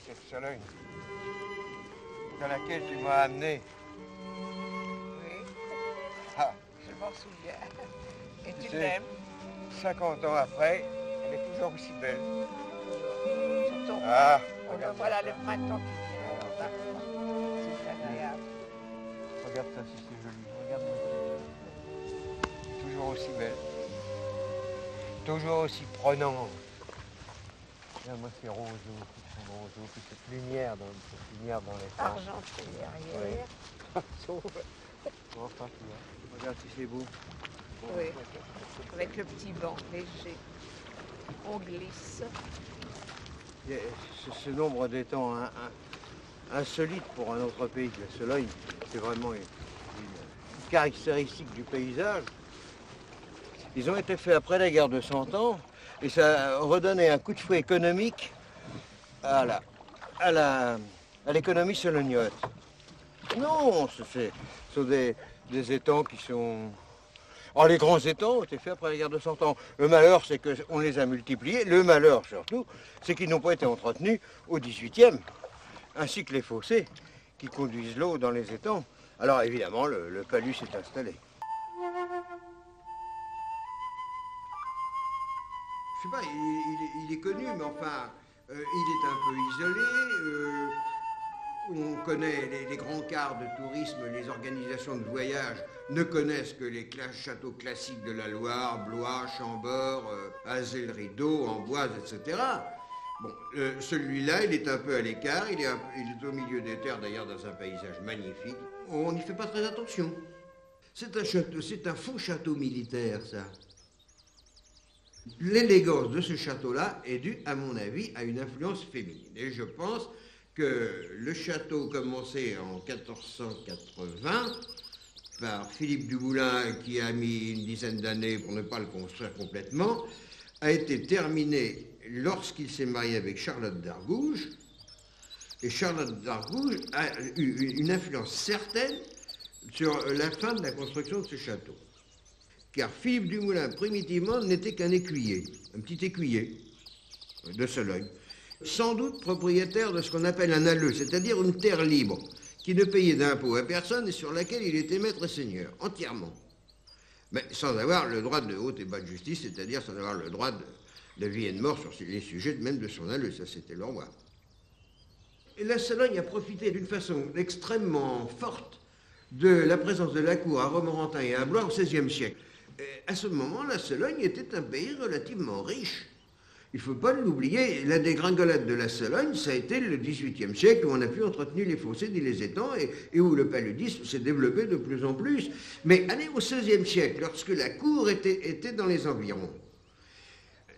cette Sologne dans laquelle tu m'as amené. Oui, Ah, je m'en souviens. Et tu sais, l'aimes? 50 ans après, elle est toujours aussi belle. Surtout, Ah, on le regarde voit là ça. le printemps qui vient. Alors là, c'est agréable. Regarde ça si c'est joli. Regarde-moi ça. Toujours aussi belle. Toujours aussi prenant. Regarde-moi ces roseaux qui sont roseaux, puis cette lumière dans les champs. Argenté derrière. Enfin, tu vois. Regarde si c'est beau. Oui, avec le petit banc léger. On glisse. Ce nombre d'étangs insolite pour un autre pays que la Sologne, c'est vraiment une caractéristique du paysage. Ils ont été faits après la guerre de 100 ans et ça a redonné un coup de fouet économique à l'économie solognote. Non, ce sont des étangs qui sont... Oh, les grands étangs ont été faits après la guerre de 100 ans. Le malheur, c'est qu'on les a multipliés. Le malheur, surtout, c'est qu'ils n'ont pas été entretenus au XVIIIe, ainsi que les fossés qui conduisent l'eau dans les étangs. Alors, évidemment, le palud s'est installé. Je sais pas, il est connu, mais enfin, il est un peu isolé. On connaît les grands quarts de tourisme, les organisations de voyage ne connaissent que les châteaux classiques de la Loire, Blois, Chambord, Azay-le-Rideau, Amboise, etc. Bon, celui-là, il est un peu à l'écart, il est au milieu des terres, d'ailleurs, dans un paysage magnifique. On n'y fait pas très attention. C'est un faux château militaire, ça. L'élégance de ce château-là est due, à mon avis, à une influence féminine. Et je pense que le château commencé en 1480 par Philippe du Moulin, qui a mis une dizaine d'années pour ne pas le construire complètement, a été terminé lorsqu'il s'est marié avec Charlotte d'Argouges. Et Charlotte d'Argouges a eu une influence certaine sur la fin de la construction de ce château. Car Philippe du Moulin, primitivement, n'était qu'un écuyer, un petit écuyer de Sologne, sans doute propriétaire de ce qu'on appelle un alleu, c'est-à-dire une terre libre, qui ne payait d'impôts à personne et sur laquelle il était maître et seigneur, entièrement. Mais sans avoir le droit de haute et basse justice, c'est-à-dire sans avoir le droit de vie et de mort sur les sujets même de son alleu, ça c'était le roi. Et la Sologne a profité d'une façon extrêmement forte de la présence de la cour à Romorantin et à Blois au XVIe siècle. À ce moment, la Sologne était un pays relativement riche. Il ne faut pas l'oublier, la dégringolade de la Sologne, ça a été le XVIIIe siècle où on a pu entretenir les fossés et les étangs et où le paludisme s'est développé de plus en plus. Mais allez au XVIe siècle, lorsque la cour était dans les environs,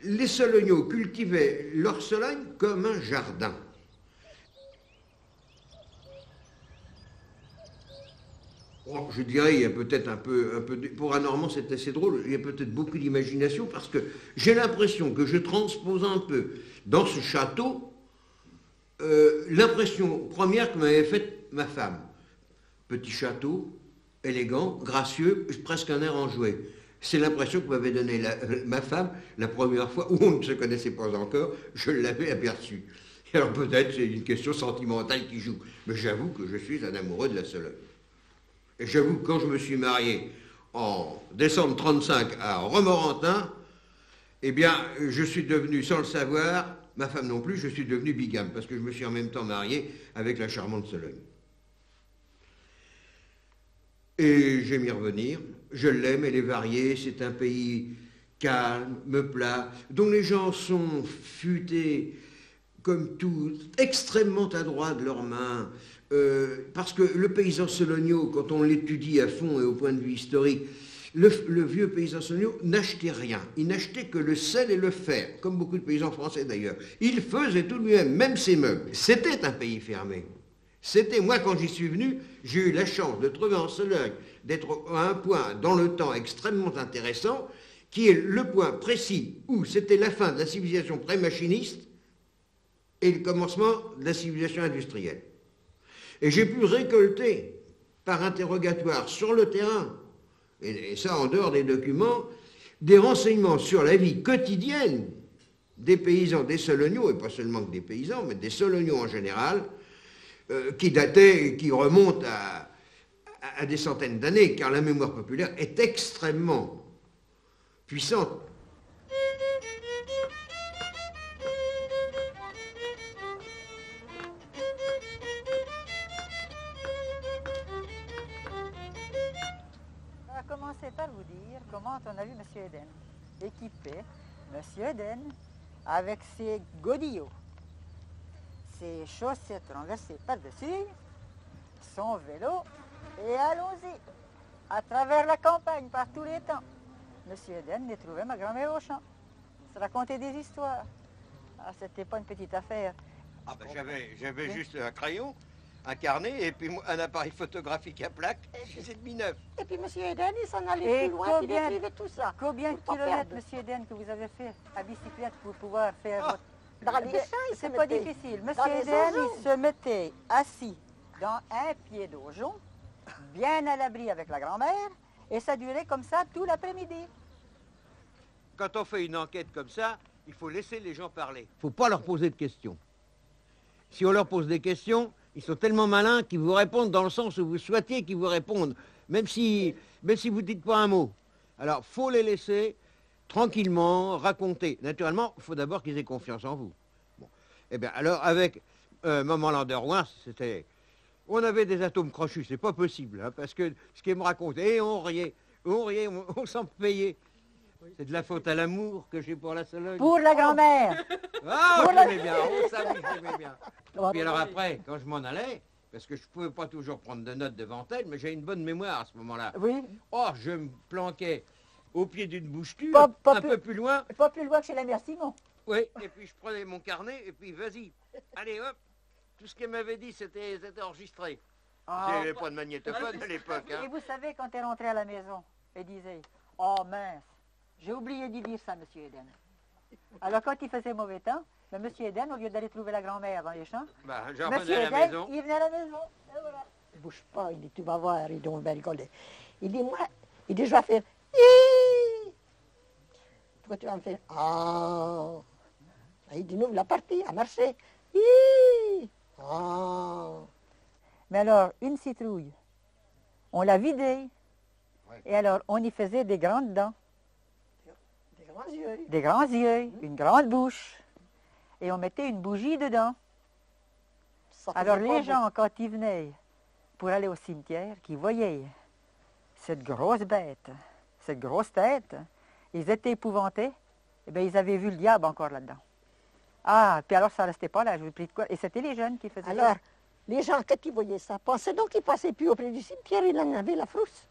les Solognots cultivaient leur Sologne comme un jardin. Oh, je dirais, il y a peut-être un peu pour un Normand, c'est assez drôle, il y a peut-être beaucoup d'imagination parce que j'ai l'impression que je transpose un peu dans ce château l'impression première que m'avait faite ma femme. Petit château, élégant, gracieux, presque un air enjoué. C'est l'impression que m'avait donnée ma femme la première fois où on ne se connaissait pas encore, je l'avais aperçue. Alors peut-être c'est une question sentimentale qui joue, mais j'avoue que je suis un amoureux de la Sologne. Et j'avoue que quand je me suis marié en décembre 1935 à Romorantin, eh bien, je suis devenu, sans le savoir, ma femme non plus, je suis devenu bigame, parce que je me suis en même temps marié avec la charmante Sologne. Et j'aime y revenir, je l'aime, elle est variée, c'est un pays calme, plat, dont les gens sont futés, comme tout, extrêmement adroits de leurs mains, parce que le paysan sologno, quand on l'étudie à fond et au point de vue historique, le vieux paysan sologno n'achetait rien. Il n'achetait que le sel et le fer, comme beaucoup de paysans français d'ailleurs. Il faisait tout lui-même, même ses meubles. C'était un pays fermé. C'était, moi quand j'y suis venu, j'ai eu la chance de trouver en Sologne, d'être à un point dans le temps extrêmement intéressant, qui est le point précis où c'était la fin de la civilisation pré-machiniste et le commencement de la civilisation industrielle. Et j'ai pu récolter, par interrogatoire sur le terrain, et ça en dehors des documents, des renseignements sur la vie quotidienne des paysans, des solognots, et pas seulement que des paysans, mais des solognots en général, qui dataient et qui remontent à des centaines d'années, car la mémoire populaire est extrêmement puissante. On va commencer par vous dire comment on a vu M. Eden. Équipé, M. Eden, avec ses godillots, ses chaussettes renversées par-dessus, son vélo, et allons-y, à travers la campagne, par tous les temps. M. Eden y trouvait ma grand-mère au champ, se racontait des histoires. Ah, c'était pas une petite affaire. Ah ben j'avais juste un crayon, un carnet et puis un appareil photographique à plaque, c'est demi-neuf. Et puis M. Eden, il s'en allait plus loin, il écrivait tout ça. Combien de Pour pas kilomètres, perdre. M. Eden, que vous avez fait à bicyclette pour pouvoir faire Ah, votre... Dans les champs, il se C'est pas mettait. difficile. Dans M. les Eden, oiseaux. il se mettait assis dans un pied d'aujon, bien à l'abri avec la grand-mère, et ça durait comme ça tout l'après-midi. Quand on fait une enquête comme ça, il faut laisser les gens parler. Il ne faut pas leur poser de questions. Si on leur pose des questions, ils sont tellement malins qu'ils vous répondent dans le sens où vous souhaitiez qu'ils vous répondent, même si vous ne dites pas un mot. Alors, il faut les laisser tranquillement raconter. Naturellement, il faut d'abord qu'ils aient confiance en vous. Bon. Eh bien, alors, avec Maman Landerouin, c'était... On avait des atomes crochus, c'est pas possible, hein, parce que ce qu'elle me racontait, et on riait, on s'en payait. C'est de la faute à l'amour que j'ai pour la Sologne. Pour la grand-mère. Ah, Pour je la- l'aimais bien, oh, ça oui, je l'aimais bien. Puis alors après, quand je m'en allais, parce que je ne pouvais pas toujours prendre de notes devant elle, mais j'ai une bonne mémoire à ce moment-là. Oui, Oh, je me planquais au pied d'une bouche-tue, Pas un plus- peu plus loin, pas plus loin que chez la mère Simon. oui, et puis je prenais mon carnet, et puis vas-y, allez hop, tout ce qu'elle m'avait dit, c'était enregistré. Ah. Il n'y avait pas de magnétophone à l'époque, Et hein. vous savez, quand elle rentrait à la maison, elle disait « Oh mince, j'ai oublié d'y dire ça, Monsieur Eden. » Alors quand il faisait mauvais temps, ben, Monsieur Eden, au lieu d'aller trouver la grand-mère dans les champs, Bah, j'en Monsieur revenais à la Eden, maison. il venait à la maison. Et voilà. Il bouge pas, il dit, tu vas voir, il donc bien rigolé. Il dit, moi, il dit, je vais faire, hi. Toi, tu vas me faire, ah. Il dit, nous, la partie a marché, hi. Ah. Mais alors, une citrouille, on l'a vidée. Ouais. Et alors, on y faisait des grandes dents, Des grands yeux. des grands yeux, une grande bouche. Et on mettait une bougie dedans. Ça Alors faisait pas les beau. gens, quand ils venaient pour aller au cimetière, qui voyaient cette grosse bête, cette grosse tête, ils étaient épouvantés. Et bien, ils avaient vu le diable encore là-dedans. Ah, puis alors ça restait pas là, je vous prie de quoi. Et c'était les jeunes qui faisaient Alors, ça. les gens, quand ils voyaient ça, pensaient donc qu'ils passaient plus auprès du cimetière, ils en avaient la frousse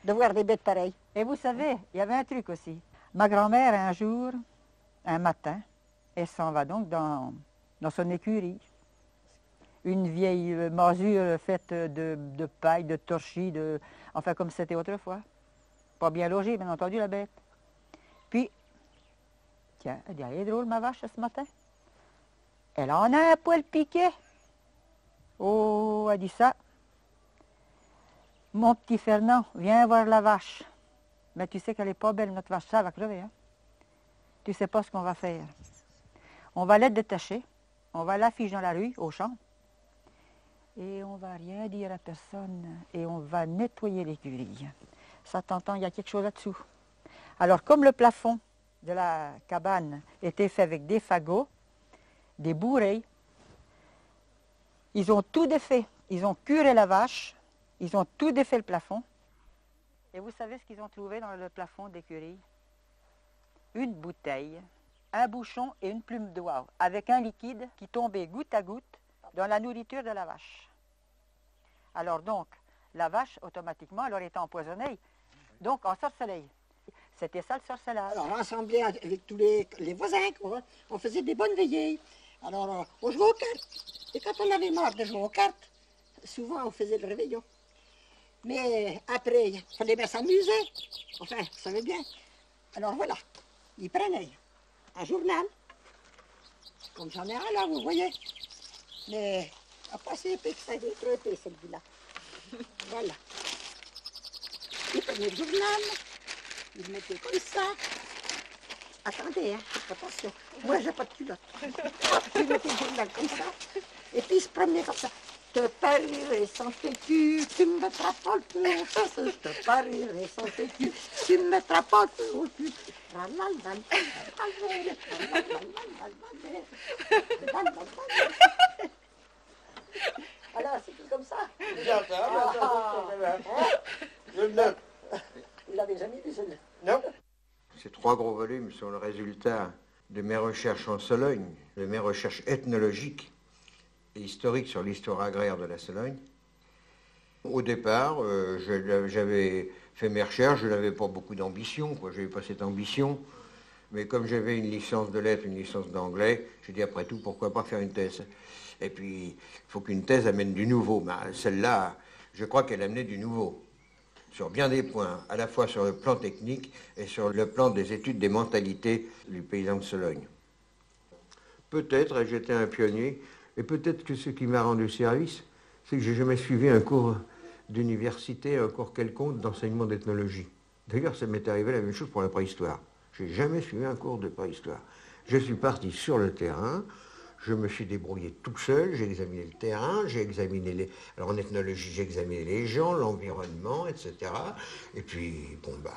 de voir des bêtes pareilles. Et vous savez, il y avait un truc aussi. Ma grand-mère, un jour, un matin, elle s'en va donc dans son écurie. Une vieille masure faite de paille, de torchis, enfin comme c'était autrefois. Pas bien logée, bien entendu, la bête. Puis, tiens, elle dit, elle est drôle, ma vache, ce matin. Elle en a un poil piqué. Oh, elle dit ça. Mon petit Fernand, viens voir la vache. Mais tu sais qu'elle n'est pas belle, notre vache, ça va crever. Hein? Tu sais pas ce qu'on va faire. On va la détacher, on va l'afficher dans la rue, au champ, et on va rien dire à personne, et on va nettoyer l'écurie. Ça t'entend, il y a quelque chose là-dessous. Alors, comme le plafond de la cabane était fait avec des fagots, des bourrées, ils ont tout défait. Ils ont curé la vache, ils ont tout défait le plafond. Et vous savez ce qu'ils ont trouvé dans le plafond d'écurie? Une bouteille, un bouchon et une plume d'oie, avec un liquide qui tombait goutte à goutte dans la nourriture de la vache. Alors donc, la vache, automatiquement, elle aurait été empoisonnée, donc en sorcellerie. C'était ça le sorcelage. Alors, rassemblés avec tous les voisins, quoi, on faisait des bonnes veillées. Alors, on jouait aux cartes. Et quand on avait marre de jouer aux cartes, souvent on faisait le réveillon. Mais après, il fallait bien s'amuser. Enfin, vous savez bien. Alors voilà, ils prenaient un journal, comme j'en ai un là, vous voyez. Mais après, c'est épais que ça est trop épais, celui-là. Voilà. Ils prenaient le journal, ils le mettaient comme ça. Attendez, hein, attention. Moi, j'ai pas de culotte. Hop, je mettais le journal comme ça. Et puis, il se promenait comme ça. Je te parierai sans tes culs, tu me mettras pas le feu aux fesses. Je te parierai sans tes culs, tu me mettras pas le feu au cul. Alors, c'est tout comme ça. Bien ça, je le note. Vous l'avez jamais vu, celle-là? Non. Ces 3 gros volumes sont le résultat de mes recherches en Sologne, de mes recherches ethnologiques et historiques sur l'histoire agraire de la Sologne. Au départ, j'avais fait mes recherches, je n'avais pas beaucoup d'ambition, je n'avais pas cette ambition, mais comme j'avais une licence de lettres, une licence d'anglais, j'ai dit après tout, pourquoi pas faire une thèse? Et puis, il faut qu'une thèse amène du nouveau. Ben, celle-là, je crois qu'elle amenait du nouveau, sur bien des points, à la fois sur le plan technique et sur le plan des études des mentalités du paysan de Sologne. Peut-être j'étais un pionnier, et peut-être que ce qui m'a rendu service, c'est que j'ai jamais suivi un cours d'université, un cours quelconque d'enseignement d'ethnologie. D'ailleurs, ça m'est arrivé la même chose pour la préhistoire. Je n'ai jamais suivi un cours de préhistoire. Je suis parti sur le terrain, je me suis débrouillé tout seul, j'ai examiné le terrain, j'ai examiné les... Alors en ethnologie, j'ai examiné les gens, l'environnement, etc. Et puis, bon, bah,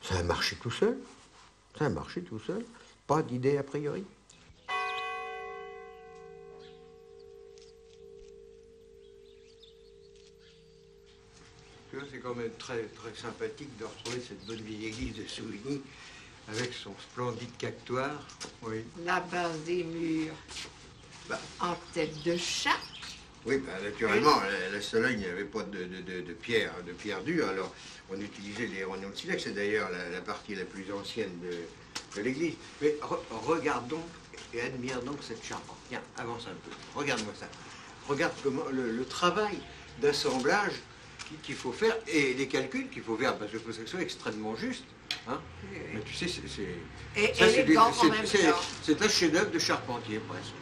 ça a marché tout seul. Ça a marché tout seul. Pas d'idée a priori. C'est quand même très, très sympathique de retrouver cette bonne vieille église de Souvigny avec son splendide cactoire. Oui. La base des murs en tête de chat. Oui, naturellement, la Sologne n'avait pas de pierre dure, alors on utilisait les rognons de silex, c'est d'ailleurs la partie la plus ancienne de l'église. Mais regarde donc et admire donc cette charpente. Tiens, avance un peu, regarde-moi ça. Regarde comment le travail d'assemblage qu'il faut faire et les calculs qu'il faut faire, parce qu'il faut que ça soit extrêmement juste. Hein. Oui. Mais tu sais, c'est un chef-d'œuvre de charpentier presque.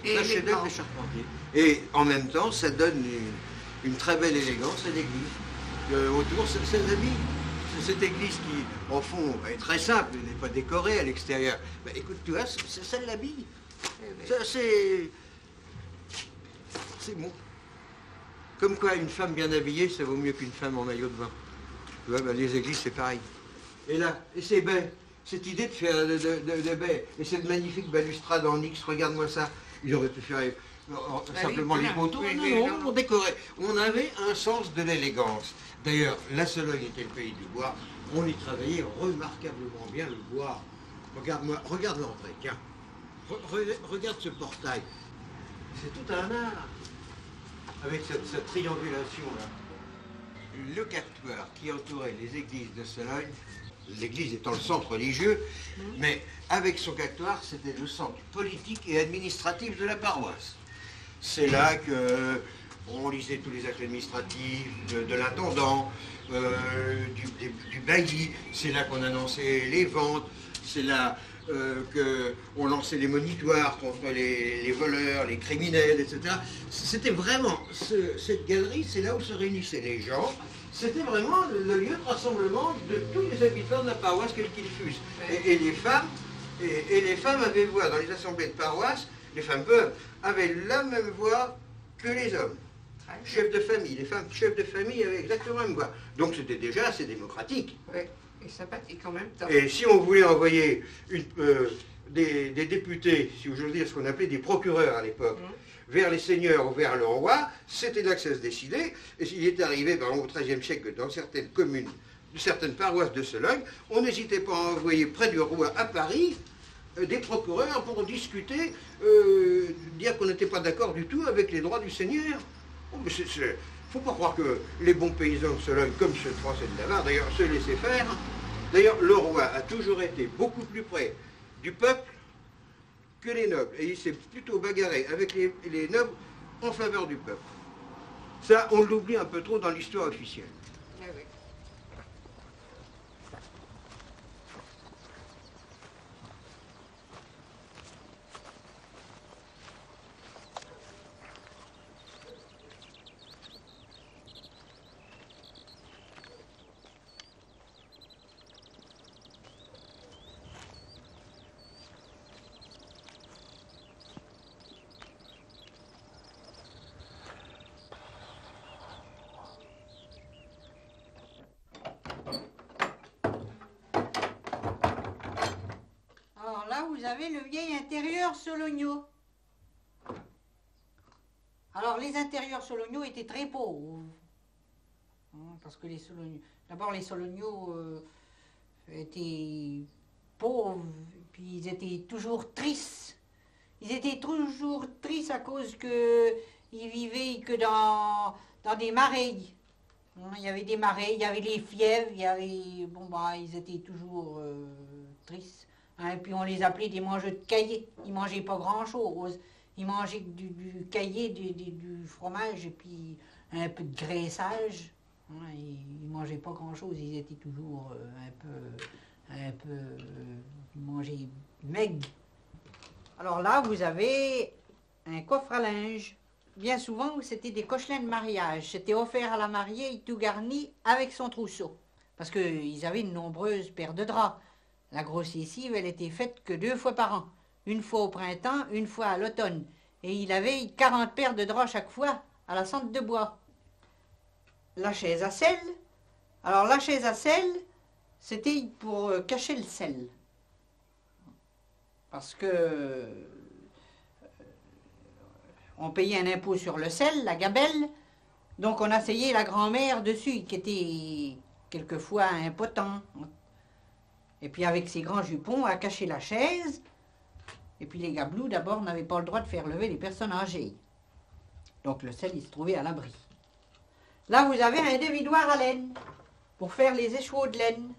C'est un chef-d'œuvre de charpentier. Et en même temps, ça donne une très belle élégance à l'église. Autour, ça l'habille. Cette église qui, en fond, est très simple, elle n'est pas décorée à l'extérieur. Ben, écoute, tu vois, ça l'habille. Ça, c'est bon. Comme quoi, une femme bien habillée, ça vaut mieux qu'une femme en maillot de bain. Tu vois, ben, les églises, c'est pareil. Et là, et ces baies, cette idée de faire de baies, et cette magnifique balustrade en X, regarde-moi ça. Ils auraient pu faire simplement les poteaux. Non, on décorait. On avait un sens de l'élégance. D'ailleurs, la Sologne était le pays du bois. On y travaillait remarquablement bien le bois. Regarde-moi, regarde l'entrée, tiens. Regarde ce portail. C'est tout un art. Avec cette triangulation-là. Le cactoire qui entourait les églises de Sologne, l'église étant le centre religieux, mais avec son cactoire, c'était le centre politique et administratif de la paroisse. C'est là qu'on lisait tous les actes administratifs de l'intendant, du bailli, c'est là qu'on annonçait les ventes, c'est là qu'on lançait les monitoires contre les voleurs, les criminels, etc. C'était vraiment, cette galerie, c'est là où se réunissaient les gens. C'était vraiment le lieu de rassemblement de tous les habitants de la paroisse, quels qu'ils fussent. Et les femmes avaient voix dans les assemblées de paroisse, les femmes avaient la même voix que les hommes. Chefs de famille, les femmes chefs de famille avaient exactement la même voix. Donc c'était déjà assez démocratique. Oui, et sympathique en même temps. Et si on voulait envoyer des députés, si j'ose dire ce qu'on appelait des procureurs à l'époque, vers les seigneurs ou vers le roi, c'était là que ça se décidait. Et s'il est arrivé au XIIIe siècle que dans certaines communes, certaines paroisses de Sologne, on n'hésitait pas à envoyer près du roi à Paris des procureurs pour discuter, dire qu'on n'était pas d'accord du tout avec les droits du seigneur. Oh, mais faut pas croire que les bons paysans de Sologne, comme ceux de France et de Navarre, d'ailleurs, se laissaient faire. D'ailleurs, le roi a toujours été beaucoup plus près du peuple que les nobles. Et il s'est plutôt bagarré avec les nobles en faveur du peuple. Ça, on l'oublie un peu trop dans l'histoire officielle. Ah oui. vous avez le vieil intérieur Sologno. Alors, les intérieurs Sologno étaient très pauvres. Parce que les Sologno... D'abord, les Sologno étaient pauvres, puis ils étaient toujours tristes. Ils étaient toujours tristes à cause qu'ils vivaient que dans des marais. Il y avait des marais, il y avait les fièvres, il y avait... Bon, bah, ils étaient toujours tristes. Et puis on les appelait des mangeurs de caillé. Ils mangeaient pas grand-chose. Ils mangeaient du caillé, du fromage et puis un peu de graissage. Ils mangeaient pas grand-chose. Ils étaient toujours ils mangeaient maigre. Alors là, vous avez un coffre à linge. Bien souvent, c'était des cochelins de mariage. C'était offert à la mariée, tout garni avec son trousseau. Parce qu'ils avaient une nombreuse paire de draps. La grosse lessive, elle était faite que 2 fois par an. Une fois au printemps, une fois à l'automne. Et il avait 40 paires de draps chaque fois à la sente de bois. La chaise à sel. Alors la chaise à sel, c'était pour cacher le sel. Parce que on payait un impôt sur le sel, la gabelle. Donc on asseyait la grand-mère dessus, qui était quelquefois impotent. Et puis avec ses grands jupons, à cacher la chaise. Et puis les gabelous, d'abord, n'avaient pas le droit de faire lever les personnes âgées. Donc le sel, il se trouvait à l'abri. Là, vous avez un dévidoir à laine, pour faire les échauds de laine.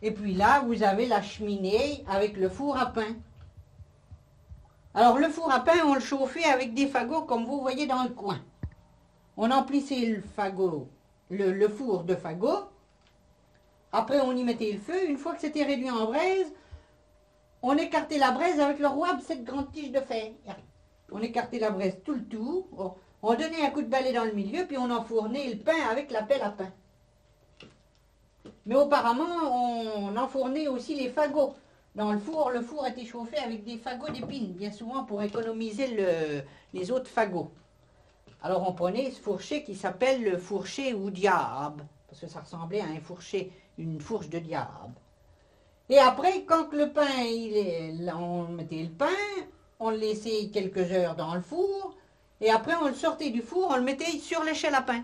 Et puis là, vous avez la cheminée avec le four à pain. Alors le four à pain, on le chauffait avec des fagots, comme vous voyez dans le coin. On emplissait le fagot, le four de fagots. Après, on y mettait le feu. Une fois que c'était réduit en braise, on écartait la braise avec le rouab, cette grande tige de fer. On écartait la braise tout le tour. On donnait un coup de balai dans le milieu, puis on enfournait le pain avec la pelle à pain. Mais auparavant, on enfournait aussi les fagots. Dans le four était chauffé avec des fagots d'épines, bien souvent pour économiser les autres fagots. Alors on prenait ce fourcher qui s'appelle le fourcher ou diable, parce que ça ressemblait à un fourcher, une fourche de diable. Et après, quand le pain, on mettait le pain, on le laissait quelques heures dans le four, et après on le sortait du four, on le mettait sur l'échelle à pain.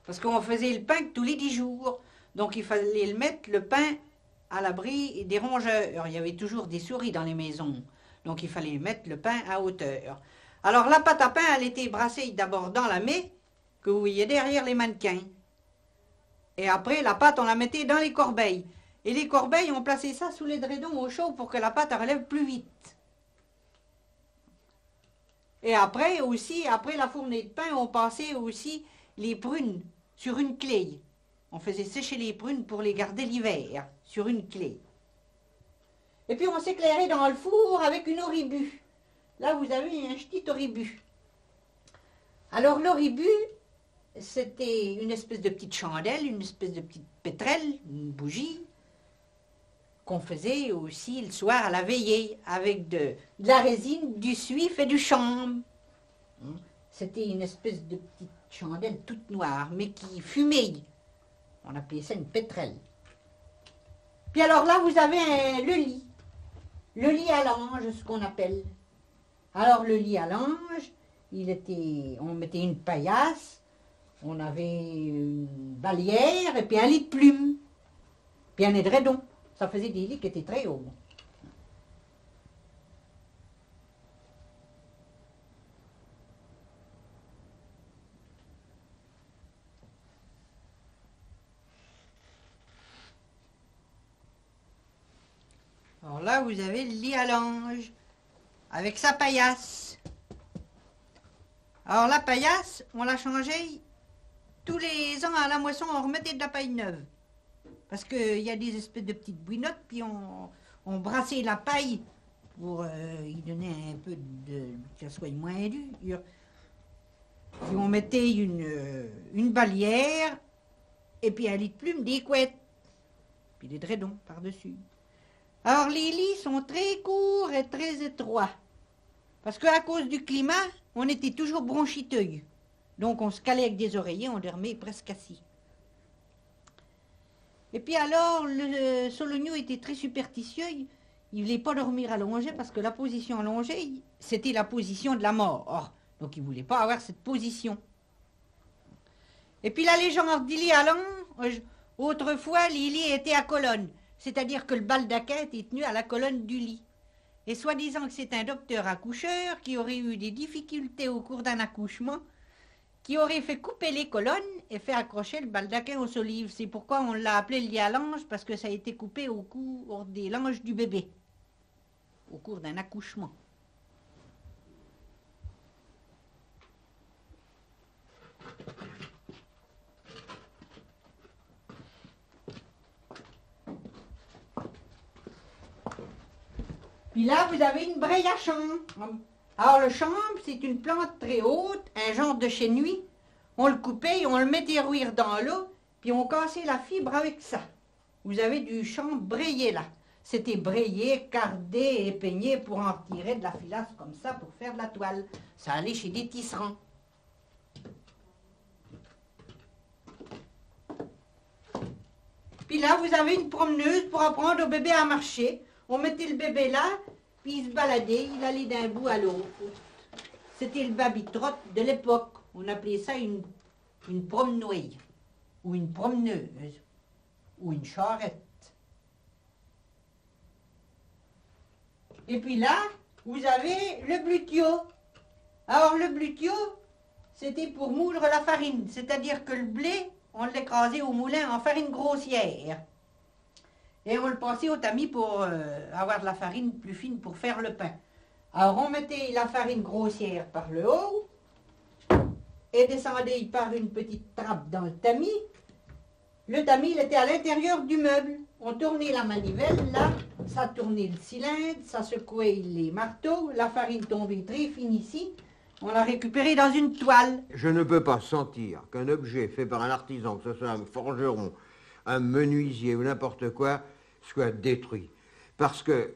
Parce qu'on faisait le pain tous les 10 jours. Donc il fallait le mettre, le pain, à l'abri des rongeurs. Il y avait toujours des souris dans les maisons. Donc il fallait mettre le pain à hauteur. Alors la pâte à pain, elle était brassée d'abord dans la mie, que vous voyez derrière les mannequins. Et après, la pâte, on la mettait dans les corbeilles. Et les corbeilles, on plaçait ça sous les dredons au chaud pour que la pâte relève plus vite. Et après aussi, après la fournée de pain, on passait aussi les prunes sur une clé. On faisait sécher les prunes pour les garder l'hiver, sur une clé. Et puis on s'éclairait dans le four avec une oribu. Là, vous avez un petit oribu. Alors l'oribu, c'était une espèce de petite chandelle, une espèce de petite pétrelle, une bougie, qu'on faisait aussi le soir à la veillée, avec de la résine, du suif et du chanvre. C'était une espèce de petite chandelle toute noire, mais qui fumait. On appelait ça une pétrelle. Puis alors là, vous avez le lit. Le lit à lange, ce qu'on appelle. Alors le lit à lange, on mettait une paillasse, on avait une balière et puis un lit de plumes. Puis un édredon. Ça faisait des lits qui étaient très hauts. Alors là, vous avez le lit à lange, avec sa paillasse. Alors la paillasse, on l'a changée tous les ans à la moisson, on remettait de la paille neuve. Parce qu'il y a des espèces de petites bouinottes, puis on brassait la paille pour y donner un peu que ça soit moins dur. Puis on mettait une balière, et puis un lit de plume, des couettes, puis des dredons par-dessus. Alors les lits sont très courts et très étroits. Parce qu'à cause du climat, on était toujours bronchiteux. Donc on se calait avec des oreillers, on dormait presque assis. Et puis alors, le Sologno était très superstitieux. Il ne voulait pas dormir allongé parce que la position allongée, c'était la position de la mort. Donc il ne voulait pas avoir cette position. Et puis la légende dit lit allant, autrefois, les lits étaient à colonne. C'est-à-dire que le baldaquin était tenu à la colonne du lit. Et soi-disant que c'est un docteur accoucheur qui aurait eu des difficultés au cours d'un accouchement, qui aurait fait couper les colonnes et fait accrocher le baldaquin aux solives. C'est pourquoi on l'a appelé le lit à l'ange, parce que ça a été coupé au cours des langes du bébé, au cours d'un accouchement. Puis là, vous avez une breille à chambre. Alors, le chambre, c'est une plante très haute, un genre de chénuit. On le coupait, on le mettait rouir dans l'eau, puis on cassait la fibre avec ça. Vous avez du champ brayé là. C'était brayé, cardé et peigné pour en tirer de la filasse comme ça pour faire de la toile. Ça allait chez des tisserands. Puis là, vous avez une promeneuse pour apprendre au bébé à marcher. On mettait le bébé là, puis il se baladait, il allait d'un bout à l'autre. C'était le baby-trot de l'époque. On appelait ça une promenouille, ou une promeneuse, ou une charrette. Et puis là, vous avez le blutio. Alors le blutio, c'était pour moudre la farine, c'est-à-dire que le blé, on l'écrasait au moulin en farine grossière. Et on le passait au tamis pour avoir de la farine plus fine pour faire le pain. Alors on mettait la farine grossière par le haut et descendait par une petite trappe dans le tamis. Le tamis, il était à l'intérieur du meuble. On tournait la manivelle, là, ça tournait le cylindre, ça secouait les marteaux, la farine tombait très fine ici. On l'a récupérée dans une toile. Je ne peux pas sentir qu'un objet fait par un artisan, que ce soit un forgeron, un menuisier ou n'importe quoi, soit détruit. Parce que,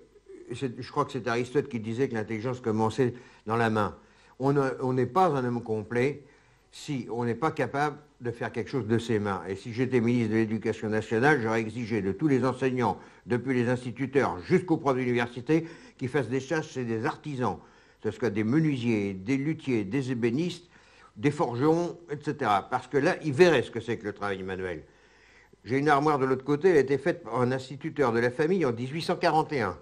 je crois que c'est Aristote qui disait que l'intelligence commençait dans la main. On n'est pas un homme complet si on n'est pas capable de faire quelque chose de ses mains. Et si j'étais ministre de l'Éducation nationale, j'aurais exigé de tous les enseignants, depuis les instituteurs jusqu'aux profs d'université, qu'ils fassent des tâches chez des artisans. Ce soit des menuisiers, des luthiers, des ébénistes, des forgerons, etc. Parce que là, ils verraient ce que c'est que le travail manuel. J'ai une armoire de l'autre côté, elle a été faite par un instituteur de la famille en 1841.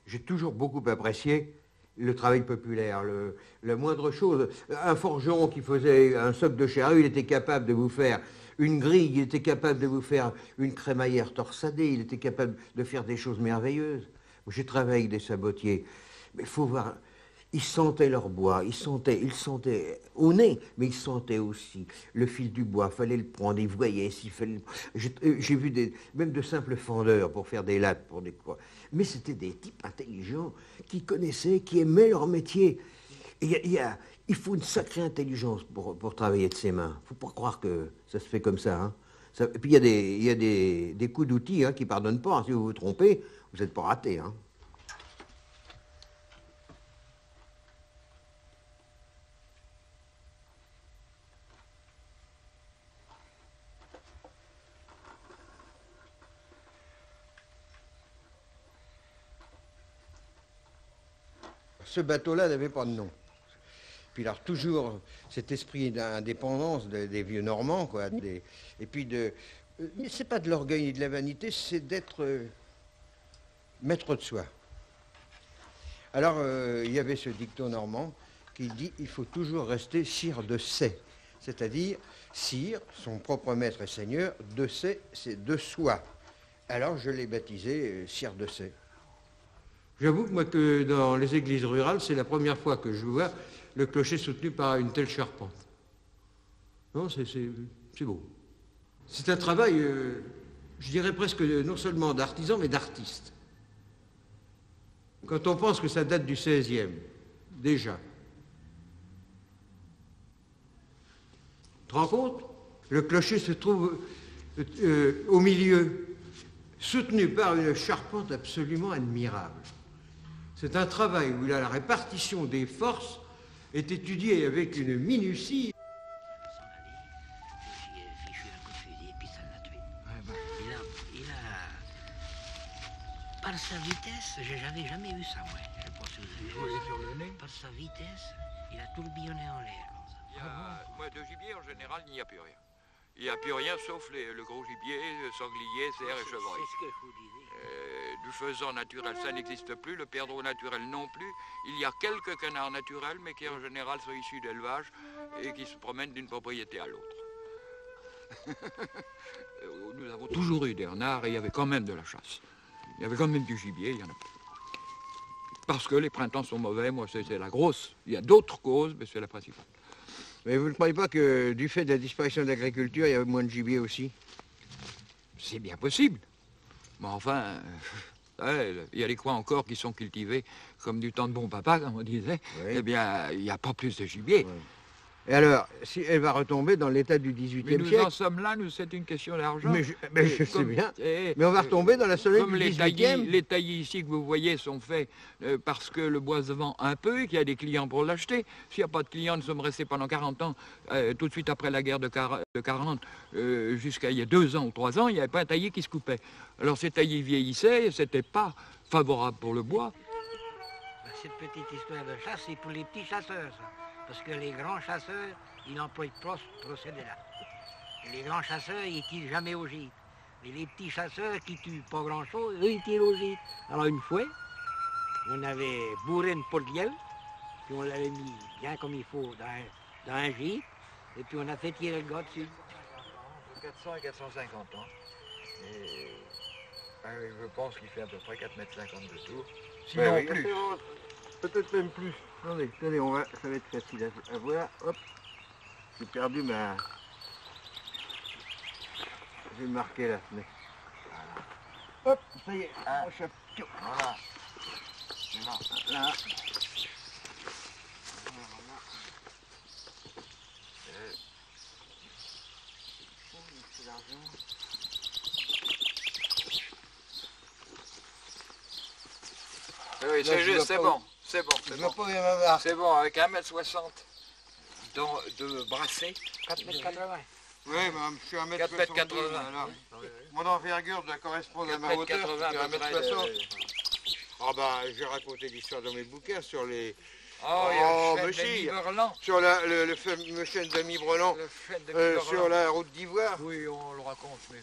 J'ai toujours beaucoup apprécié le travail populaire, la moindre chose. Un forgeron qui faisait un soc de charrue, il était capable de vous faire une grille, il était capable de vous faire une crémaillère torsadée, il était capable de faire des choses merveilleuses. J'ai travaillé avec des sabotiers, mais il faut voir... Ils sentaient leur bois, ils sentaient au nez, mais ils sentaient aussi le fil du bois, il fallait le prendre, ils voyaient s'il fallait... J'ai vu même de simples fendeurs pour faire des lattes, pour des quoi. Mais c'était des types intelligents qui connaissaient, qui aimaient leur métier. Et il faut une sacrée intelligence pour travailler de ses mains. Il ne faut pas croire que ça se fait comme ça. Hein. Et puis il y a des coups d'outils qui ne pardonnent pas. Hein. Si vous vous trompez, vous n'êtes pas raté. Hein. Ce bateau-là n'avait pas de nom. Puis alors toujours cet esprit d'indépendance des vieux Normands, quoi. Et puis c'est pas de l'orgueil ni de la vanité, c'est d'être maître de soi. Alors il y avait ce dicton normand qui dit il faut toujours rester sire de ses, c'est-à-dire sire, son propre maître et seigneur, de ses, c'est de soi. Alors je l'ai baptisé sire de ses. J'avoue que moi, que dans les églises rurales, c'est la première fois que je vois le clocher soutenu par une telle charpente. Non, c'est beau. C'est un travail, je dirais presque non seulement d'artisan, mais d'artiste. Quand on pense que ça date du XVIe, déjà. Tu te rends compte? Le clocher se trouve au milieu, soutenu par une charpente absolument admirable. C'est un travail où la répartition des forces est étudiée avec une minutie. J'y ai fichu un coup de fusil et puis ça l'a tué. Et par sa vitesse, j'avais jamais vu ça, moi. Je sais pas si vous avez vu. Oui, sur le nez. Par sa vitesse, il a tourbillonné en l'air. Moi, de gibier, en général, il n'y a plus rien. Il n'y a plus rien sauf le gros gibier, sanglier, cerf et chevreuil. C'est ce que je vous disais. Du faisan naturel, ça n'existe plus. Le perdreau naturel non plus. Il y a quelques canards naturels, mais qui en général sont issus d'élevage et qui se promènent d'une propriété à l'autre. Nous avons toujours eu des renards et il y avait quand même de la chasse. Il y avait quand même du gibier, il y en a plus. Parce que les printemps sont mauvais, moi c'est la grosse. Il y a d'autres causes, mais c'est la principale. Mais vous ne croyez pas que du fait de la disparition de l'agriculture, il y avait moins de gibier aussi? C'est bien possible. Mais enfin, il y a des coins encore qui sont cultivés comme du temps de bon papa, comme on disait. Oui. Eh bien, il n'y a pas plus de gibier. Oui. Et alors, si elle va retomber dans l'état du Mais XVIIIe nous siècle... en sommes là, c'est une question d'argent. Mais je sais Comme- bien. et- Mais on va retomber dans la soleil Comme du les XVIIIe. taillis ici que vous voyez sont faits parce que le bois se vend un peu et qu'il y a des clients pour l'acheter. S'il n'y a pas de clients, nous sommes restés pendant 40 ans, tout de suite après la guerre de 40, jusqu'à il y a 2 ans ou 3 ans, il n'y avait pas un taillis qui se coupait. Alors ces taillis vieillissaient et ce n'était pas favorable pour le bois. Cette petite histoire de chasse, c'est pour les petits chasseurs, ça. Parce que les grands chasseurs, ils n'emploient pas ce procédé-là. Et les grands chasseurs, ils ne tirent jamais au gîte. Et les petits chasseurs qui tuent pas grand-chose, eux, ils tirent au gîte. Alors une fois, on avait bourré une potielle, puis on l'avait mis bien comme il faut dans un gîte, et puis on a fait tirer le gars dessus. 400 et 450 ans. Et je pense qu'il fait à peu près 4,50 m de tour. Sinon Ouais, oui. plus. Peut-être même plus. Attendez, ça va être facile à voir. Hop, j'ai perdu ma... J'ai marqué la fenêtre. Hop, ça y est, mon chapeau. Voilà. C'est là. Là. Oui, c'est je juste, vois c'est pas bon. C'est bon, Je c'est vois bon. pas où il va voir. C'est bon, avec 1,60 m de brassé. 4,80 m. Oui, mais je suis 1m60. 4,80 m. Alors, mon envergure doit correspondre à ma hauteur. 4,80 c'est à peu près 1m60. de- Ah bah, j'ai raconté l'histoire dans mes bouquins sur les... Oh, il y a Oh, le mais chêne de si. Miberlan. Sur le fameux chêne d'Ami Brelan, Le chêne de Miberlan. sur la route d'Ivoire. Oui, on le raconte, mais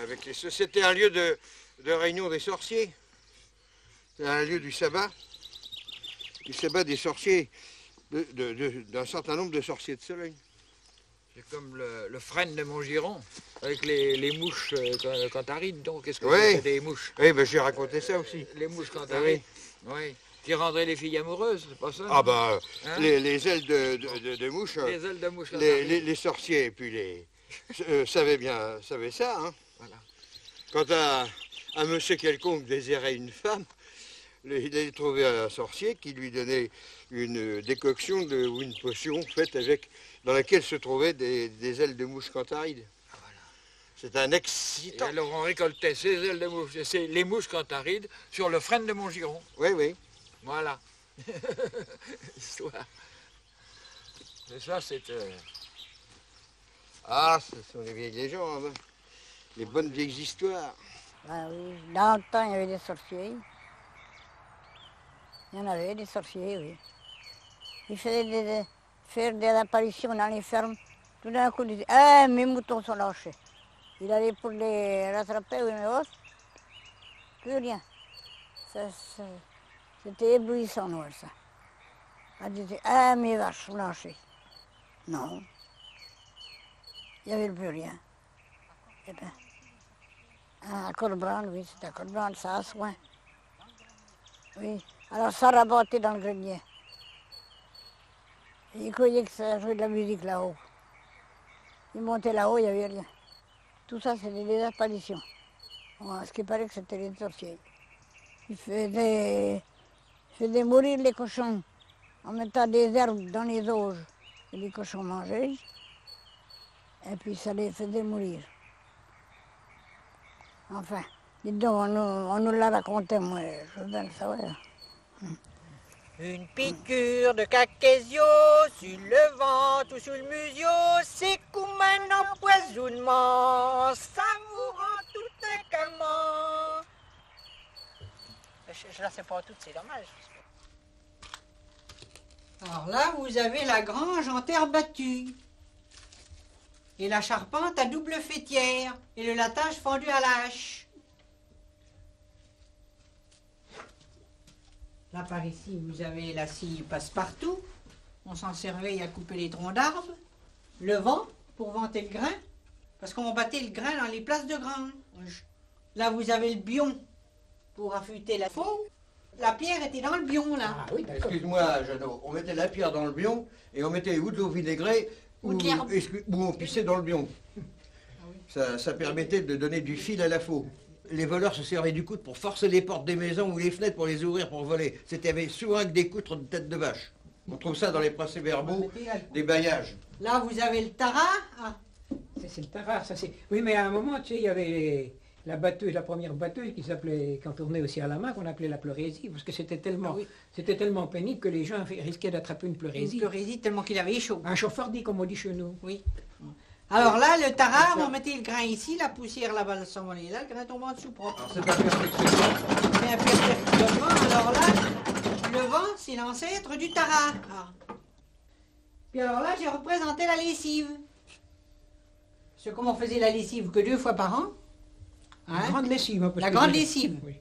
Avec c'était un lieu de réunion des sorciers. C'est un lieu du sabbat des sorciers, d'un certain nombre de sorciers de soleil. c'est comme le frêne de Montgiron, avec les mouches cantharides. Donc, qu'est-ce que Oui. c'est des mouches? Oui, ben j'ai raconté ça aussi. Les mouches cantharides. Oui. Qui rendraient les filles amoureuses, c'est pas ça? Ah bah, Hein? les ailes de mouche, Les ailes de mouches cantharides. les sorciers et puis savaient ça. Hein. Voilà. Quand un monsieur quelconque désirait une femme, il allait trouver un sorcier qui lui donnait une décoction ou une potion faite dans laquelle se trouvaient des ailes de mouche cantharides. C'est un Et excitant. alors on récoltait ces ailes de mouche, les mouches cantharides sur le frêne de Montgiron. Oui, oui. Voilà. Histoire. Et ça, c'est... Ah, ce sont les vieilles légendes. Hein. Les bonnes vieilles histoires. Ah oui, dans le temps, il y avait des sorciers. Il y en avait des sorciers, oui. Ils faisaient faire des apparitions dans les fermes. Tout d'un coup, ils disaient, ah, mes moutons sont lâchés. Il allait pour les rattraper, oui, mais hop, plus rien. C'était éblouissant, Noël, ça. Elle disait, ah, mes vaches sont lâchées. Non. Il n'y avait plus rien. Eh ben, à Colbrand, oui, c'était à Colbrand, ça a soin. Oui, alors ça rabattait dans le grenier. Il croyait que ça jouait de la musique là-haut. Il montait là-haut, il n'y avait rien. Tout ça, c'était des apparitions. Bon, ce qui paraît que c'était les sorciers. Ils faisaient mourir les cochons en mettant des herbes dans les auges. Et les cochons mangeaient. Et puis ça les faisait mourir. Enfin, dites donc, on nous l'a raconté, moi, je veux bien le savoir. Une piqûre de cacésio sur le ventre ou sous le musio, c'est comme un empoisonnement, ça vous rend tout incamant. je la sais pas toute, c'est dommage. Alors là, vous avez la grange en terre battue. Et la charpente à double fêtière. Et le latage fendu à la hache. Là, par ici, vous avez la scie passe-partout. On s'en servait à couper les troncs d'arbres. Le vent, pour vanter le grain. Parce qu'on battait le grain dans les places de grange. Là, vous avez le bion pour affûter la faux. La pierre était dans le bion, là. Ah oui, excuse-moi, Jeannot, on mettait la pierre dans le bion et on mettait ou de l'eau vinaigrée ou on pissait dans le bion. Ça permettait de donner du fil à la faux. Les voleurs se servaient du coude pour forcer les portes des maisons ou les fenêtres pour les ouvrir pour voler. C'était souvent avec des coutres de tête de vache. On trouve ça dans les procès-verbaux des baillages. Là, vous avez le tara. Ah. C'est le tara, ça c'est... Oui, mais à un moment, tu sais, il y avait la batteuse, la première batteuse qui s'appelait, quand on tournait aussi à la main, qu'on appelait la pleurésie, parce que c'était tellement pénible que les gens risquaient d'attraper une pleurésie. Une pleurésie tellement qu'il avait chaud. Un chauffardi, comme on dit chez nous. Oui. Alors là, le tara, on mettait le grain ici, la poussière là-bas s'envolait là, le grain tombant en dessous propre. C'est un perfectionnement. C'est un perfectionnement. Alors là, le vent, c'est l'ancêtre du tara. Ah. Puis alors là, j'ai représenté la lessive. C'est comme on faisait la lessive que 2 fois par an. Hein? La grande lessive. Hein, la grande lessive. Oui.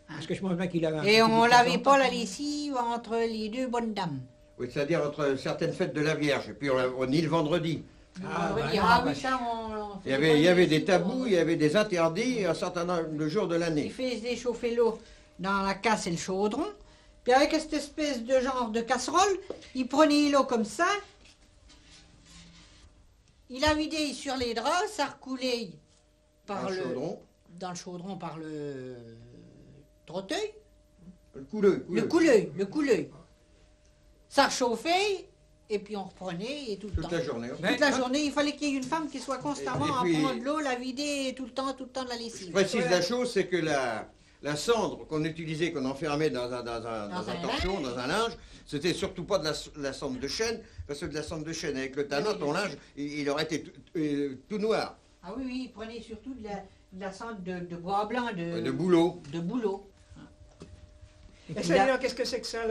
Parce que je pense bien qu'il avait... Et on lavait pas la lessive entre les 2 bonnes dames. Oui, c'est-à-dire entre certaines fêtes de la Vierge, et puis on nie le vendredi. Il y avait des tabous, il y avait des interdits un certain nombre de jours de l'année. Il faisait chauffer l'eau dans la casse et le chaudron. Puis avec cette espèce de genre de casserole, il prenait l'eau comme ça. Il la vidait sur les draps, ça recoulait par dans le chaudron par le trotteuil. Le couleuil. Ça chauffait. Et puis on reprenait et tout le temps. Toute la journée. Toute la journée, il fallait qu'il y ait une femme qui soit constamment à prendre l'eau, la vider tout le temps de la lessive. Je précise la chose, c'est que la cendre qu'on utilisait, qu'on enfermait dans un torchon, dans un linge, c'était surtout pas de la cendre de chêne, parce que de la cendre de chêne avec le tanin, ton linge, il aurait été tout noir. Ah oui, il prenait surtout de la cendre de bois blanc, de bouleau. Et ça, alors, qu'est-ce que c'est que ça,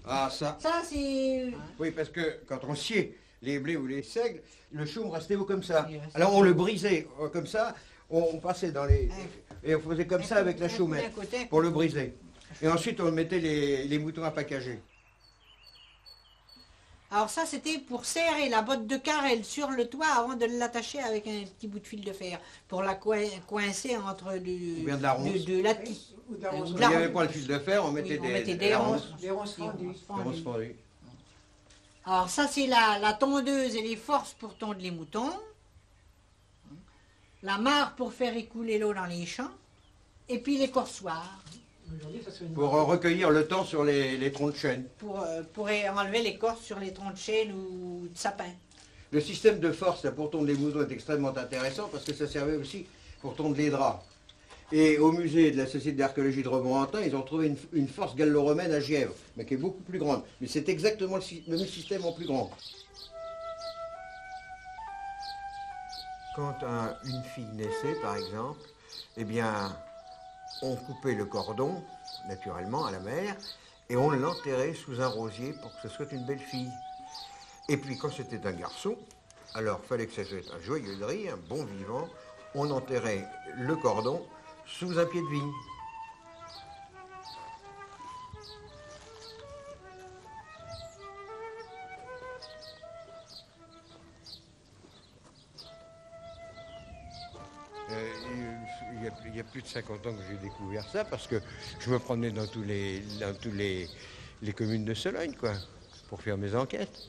Ah, ça. Ça, c'est... Oui, parce que quand on sciait les blés ou les seigles, le chaume restait haut comme ça. Alors on le brisait comme ça, on passait dans les... Et on faisait comme ça avec la chaumette pour le briser. Et ensuite, on mettait les moutons à packager. Alors ça, c'était pour serrer la botte de carrel sur le toit avant de l'attacher avec un petit bout de fil de fer, pour la coincer entre de la tige. Il n'y avait pas le fil de fer, on mettait des ronces fondues. Alors ça, c'est la tondeuse et les forces pour tondre les moutons. La mare pour faire écouler l'eau dans les champs. Et puis l'écorçoir. Pour recueillir le temps sur les troncs de chêne. Pour enlever l'écorce sur les troncs de chêne ou de sapin. Le système de force là, pour tondre les moutons est extrêmement intéressant parce que ça servait aussi pour tondre les draps. Et au musée de la Société d'archéologie de Romorantin, ils ont trouvé une force gallo-romaine à Gièvre, mais qui est beaucoup plus grande. Mais c'est exactement le même système en plus grand. Quand une fille naissait, par exemple, eh bien, on coupait le cordon, naturellement, à la mère, et on l'enterrait sous un rosier pour que ce soit une belle fille. Et puis, quand c'était un garçon, alors il fallait que ça soit un joyeux de riz, un bon vivant, on enterrait le cordon sous un pied de vigne. Il y a plus de 50 ans que j'ai découvert ça parce que je me promenais dans tous les communes de Sologne, quoi, pour faire mes enquêtes.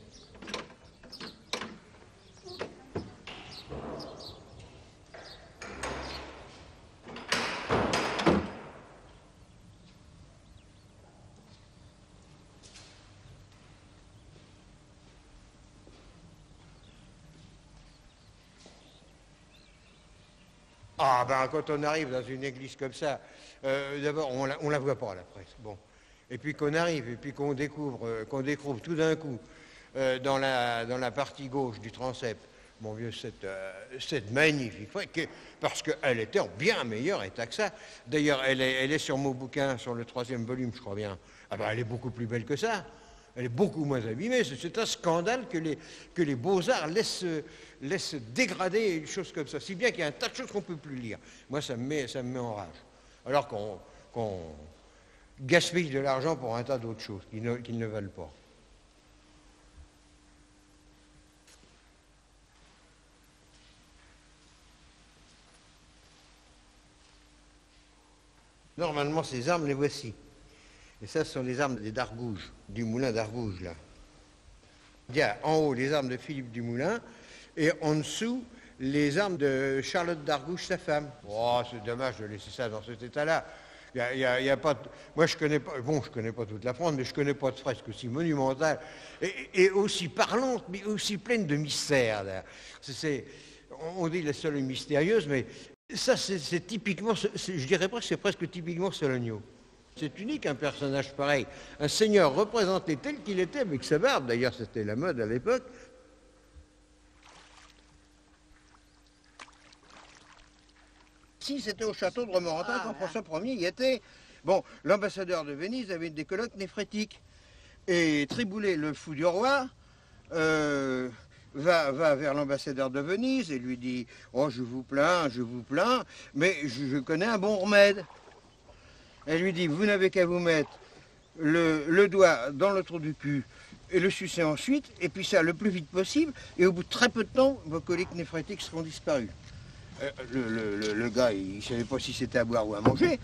Ah ben quand on arrive dans une église comme ça, d'abord on la voit pas à la presse. Bon. Et puis qu'on arrive, et puis qu'on découvre tout d'un coup dans la partie gauche du transept, mon vieux, cette magnifique forêt, parce qu'elle était en bien meilleur état que ça. D'ailleurs, elle est sur mon bouquin, sur le 3e volume, je crois bien. Ah ben, elle est beaucoup plus belle que ça. Elle est beaucoup moins abîmée. C'est un scandale que les beaux-arts laissent dégrader une chose comme ça. Si bien qu'il y a un tas de choses qu'on ne peut plus lire. Moi, ça me met en rage. Alors qu'on gaspille de l'argent pour un tas d'autres choses qu'ils ne valent pas. Normalement, ces armes, les voici. Et ça, ce sont les armes des Dargouges, du moulin d'Argouges, là. Il y a en haut les armes de Philippe du Moulin, et en dessous, les armes de Charlotte d'Argouges, sa femme. Oh, c'est dommage de laisser ça dans cet état-là. Il y a pas... Moi, je connais pas toute la France, mais je connais pas de fresque aussi monumentale, et aussi parlante, mais aussi pleine de mystères. On dit la seule mystérieuse, mais ça, c'est typiquement, je dirais pas que c'est presque typiquement Sologno. C'est unique, un personnage pareil. Un seigneur représenté tel qu'il était, avec sa barbe, d'ailleurs c'était la mode à l'époque. Si, c'était au château de Romorantin quand François Ier y était. Bon, l'ambassadeur de Venise avait des colloques néphrétiques. Et Triboulet, le fou du roi, va vers l'ambassadeur de Venise et lui dit « Oh, je vous plains, mais je connais un bon remède. » Elle lui dit « Vous n'avez qu'à vous mettre le doigt dans le trou du cul et le sucer ensuite, et puis ça le plus vite possible, et au bout de très peu de temps, vos coliques néphrétiques seront disparues. » Le gars, il ne savait pas si c'était à boire ou à manger.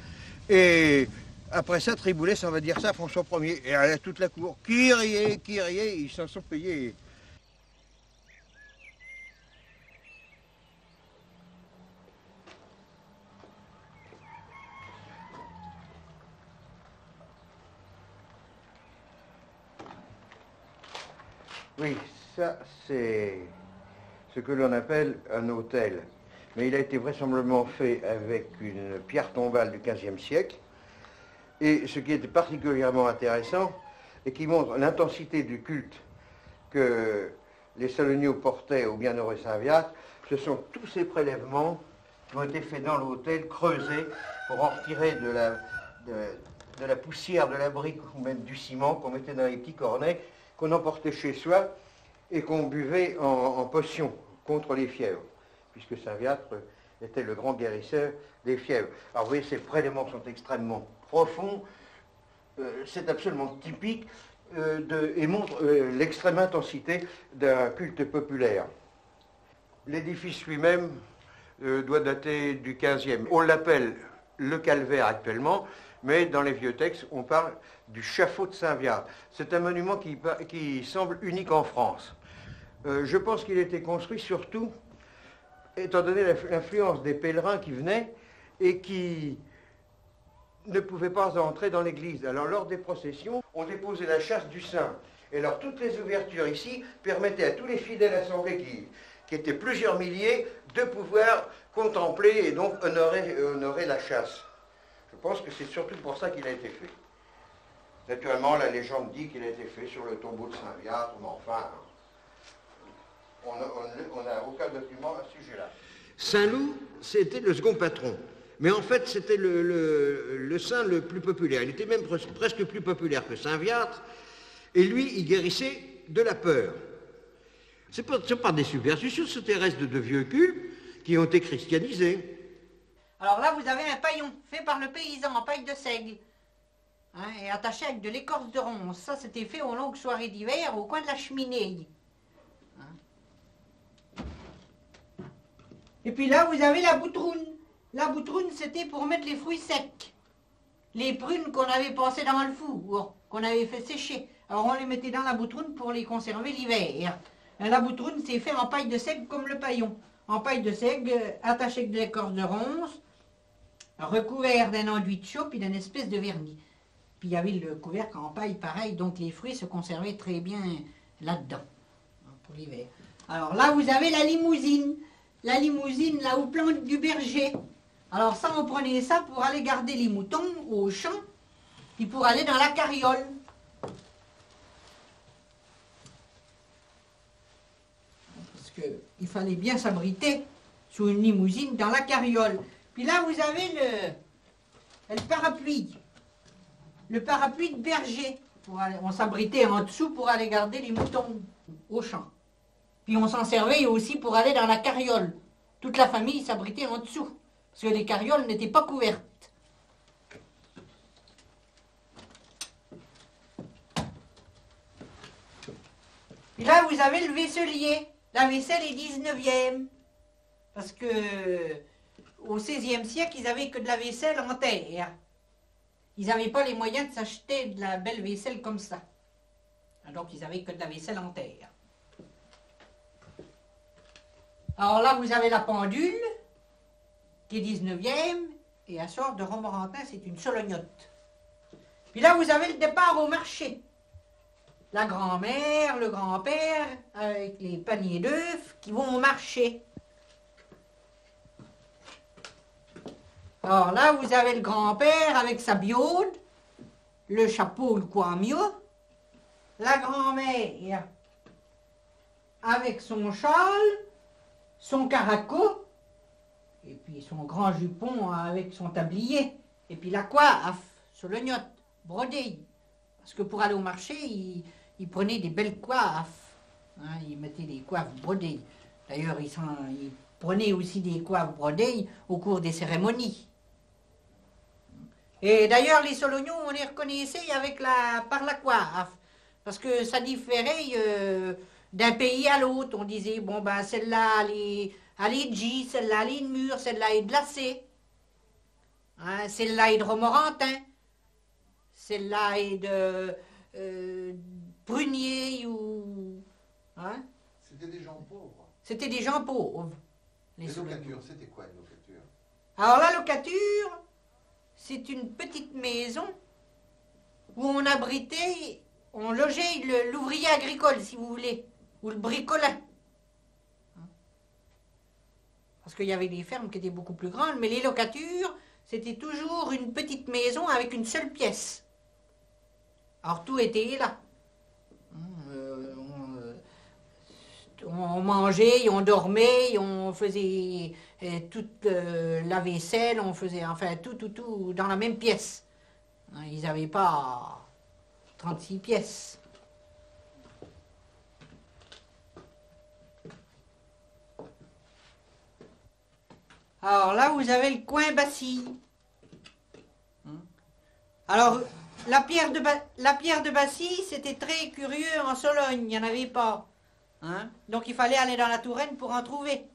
Et après ça, Triboulet s'en va dire ça à François Ier. Et à toute la cour, qui riait, ils s'en sont payés. Oui, ça, c'est ce que l'on appelle un hôtel. Mais il a été vraisemblablement fait avec une pierre tombale du XVe siècle. Et ce qui était particulièrement intéressant, et qui montre l'intensité du culte que les Solognos portaient au bienheureux Saint-Viateur, ce sont tous ces prélèvements qui ont été faits dans l'hôtel, creusés, pour en retirer de la poussière, de la brique ou même du ciment qu'on mettait dans les petits cornets, qu'on emportait chez soi et qu'on buvait en potion contre les fièvres, puisque Saint-Viateur était le grand guérisseur des fièvres. Alors vous voyez, ces prélèvements sont extrêmement profonds, c'est absolument typique et montre l'extrême intensité d'un culte populaire. L'édifice lui-même doit dater du XVe. On l'appelle le calvaire actuellement, mais dans les vieux textes, on parle du chaffaut de Saint-Viateur. C'est un monument qui semble unique en France. Je pense qu'il a été construit surtout, étant donné l'influence des pèlerins qui venaient et qui ne pouvaient pas entrer dans l'église. Alors, lors des processions, on déposait la châsse du Saint. Et alors, toutes les ouvertures ici permettaient à tous les fidèles assemblés, qui étaient plusieurs milliers, de pouvoir contempler et donc honorer la châsse. Je pense que c'est surtout pour ça qu'il a été fait. Naturellement, la légende dit qu'il a été fait sur le tombeau de Saint-Viateur, mais enfin, on n'a aucun document à ce sujet-là. Saint-Loup, c'était le second patron. Mais en fait, c'était le saint le plus populaire. Il était même presque plus populaire que Saint-Viateur. Et lui, il guérissait de la peur. Ce n'est pas des superstitions, c'était restes de vieux cultes qui ont été christianisés. Alors là, vous avez un paillon fait par le paysan en paille de seigle, hein, et attaché avec de l'écorce de ronce. Ça, c'était fait aux longues soirées d'hiver au coin de la cheminée. Hein. Et puis là, vous avez la boutroune. La boutroune, c'était pour mettre les fruits secs. Les prunes qu'on avait passées dans le four, qu'on avait fait sécher. Alors on les mettait dans la boutroune pour les conserver l'hiver. La boutroune, c'est fait en paille de seigle comme le paillon. En paille de seigle, attaché avec de l'écorce de ronce, recouvert d'un enduit de chaux puis d'une espèce de vernis. Puis il y avait le couvercle en paille pareil, donc les fruits se conservaient très bien là-dedans, pour l'hiver. Alors là, vous avez la limousine. La limousine, là, où plante du berger. Alors ça, on prenait ça pour aller garder les moutons au champ, puis pour aller dans la carriole. Parce qu'il fallait bien s'abriter sous une limousine dans la carriole. Puis là, vous avez le parapluie. Le parapluie de berger. On s'abritait en dessous pour aller garder les moutons au champ. Puis on s'en servait aussi pour aller dans la carriole. Toute la famille s'abritait en dessous, parce que les carrioles n'étaient pas couvertes. Puis là, vous avez le vaisselier. La vaisselle est 19e. Parce que au XVIe siècle, ils n'avaient que de la vaisselle en terre. Ils n'avaient pas les moyens de s'acheter de la belle vaisselle comme ça. Donc, ils n'avaient que de la vaisselle en terre. Alors là, vous avez la pendule, qui est 19e, et à sort de Romorantin, c'est une solognotte. Puis là, vous avez le départ au marché. La grand-mère, le grand-père, avec les paniers d'œufs qui vont au marché. Alors là, vous avez le grand-père avec sa biaude, le chapeau, le quamio, la grand-mère avec son châle, son caraco, et puis son grand jupon avec son tablier, et puis la coiffe, solognotte, brodée. Parce que pour aller au marché, ils prenaient des belles coiffes, hein, ils mettaient des coiffes brodées. D'ailleurs, ils prenaient aussi des coiffes brodées au cours des cérémonies. Et d'ailleurs, les Solognots, on les reconnaissait par la coiffe, parce que ça différait d'un pays à l'autre. On disait, bon ben celle-là, elle est de J, celle-là, elle est de Mur, celle-là est de Lacé, hein, celle-là est de Romorantin, celle-là est de Prunier, ou... Hein? C'était des gens pauvres. C'était des gens pauvres. Les locatures, c'était quoi une locature? Alors la locature, c'est une petite maison où on abritait, on logeait l'ouvrier agricole, si vous voulez, ou le bricolin. Parce qu'il y avait des fermes qui étaient beaucoup plus grandes, mais les locatures, c'était toujours une petite maison avec une seule pièce. Alors tout était là. On mangeait, on dormait, on faisait toute la vaisselle, on faisait enfin tout dans la même pièce. Ils n'avaient pas 36 pièces. Alors là, vous avez le coin Bassy. Alors, la pierre de Bassy, c'était très curieux en Sologne, il n'y en avait pas. Hein? Donc il fallait aller dans la Touraine pour en trouver.